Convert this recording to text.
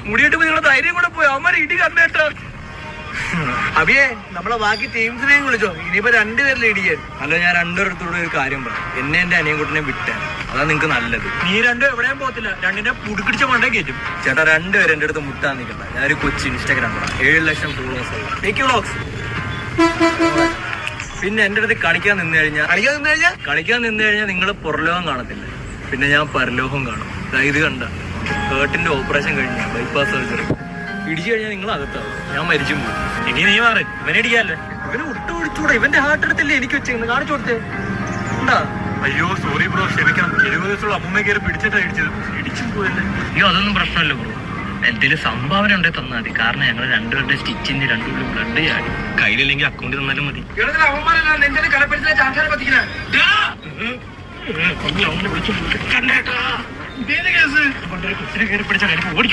മുടിയിട്ട് നിങ്ങളുടെ ധൈര്യം കൂടെ പോയി അവന്മാരെ ഇടി കണ്ടേട്ടോ. അഭിയേ നമ്മളെ ബാക്കി ടീംസിനെയും വിളിച്ചോ, ഇനിയിപ്പോ രണ്ടുപേരിൽ ഇടിക്കാൻ. അല്ല ഞാൻ രണ്ടുപേരത്തോടെ ഒരു കാര്യം പറയാം, എന്നെ എന്റെ അനിയൻകുട്ടനെ വിട്ടാൻ, അതാ നിങ്ങക്ക് നല്ലത്. നീ രണ്ടും എവിടെയും പോകത്തില്ല, രണ്ടിനെ പുടുക്കിടിച്ച മണ്ടേ കയറ്റും. ചേട്ടാ രണ്ടുപേരും എന്റെ അടുത്ത് മുട്ടാൻ നിൽക്കണ്ട, ഞാനൊരു കൊച്ചി ഇൻസ്റ്റാഗ്രാം 7 ലക്ഷം ഫോളോവേഴ്സ്. പിന്നെ എന്റെ അടുത്ത് കളിക്കാൻ നിന്ന് കഴിഞ്ഞാൽ നിങ്ങൾ പുറലോകം കാണത്തില്ല, പിന്നെ ഞാൻ പരലോകം കാണും. ഇത് കണ്ട ഹേർട്ടിന്റെ ഓപ്പറേഷൻ കഴിഞ്ഞ ബൈപ്പാസ് സർജറി ഇടിച്ചു കഴിഞ്ഞാൽ നിങ്ങൾ അകത്താവും, ഞാൻ മരിച്ചും പോകും. ഇനി നീ മാറി ഇവനെ ഇടിക്കാല്ലേ, ഇവനെ ഒട്ടും ഒഴിച്ചൂടെ, ഇവന്റെ ഹാർട്ട് എടുത്തില്ലേ എനിക്ക് വെച്ചേന്ന് കാണിച്ചു കൊടുത്തേ ഉണ്ടാ. അയ്യോ സോറി ബ്രോ, ക്ഷമിക്കണം. 70 ദിവസമുള്ള അമ്മൂമ്മ കയറി പിടിച്ചിട്ടാ ഇടിച്ചും പോയല്ലേ. അയ്യോ അതൊന്നും പ്രശ്നമല്ല ബ്രോ, എന്തെങ്കിലും സംഭാവന ഉണ്ടെങ്കിൽ തന്നാൽ മതി. കാരണം ഞങ്ങൾ രണ്ടുപേരുടെ സ്റ്റിച്ചിന്റെ രണ്ടുപേരും ബ്ലഡ് ചാടി, കയ്യിലില്ലെങ്കിൽ അക്കൗണ്ടിൽ തന്നാലും മതി. കൊച്ചിനെ കയറി പിടിച്ചാൽ ഓടിക്കും.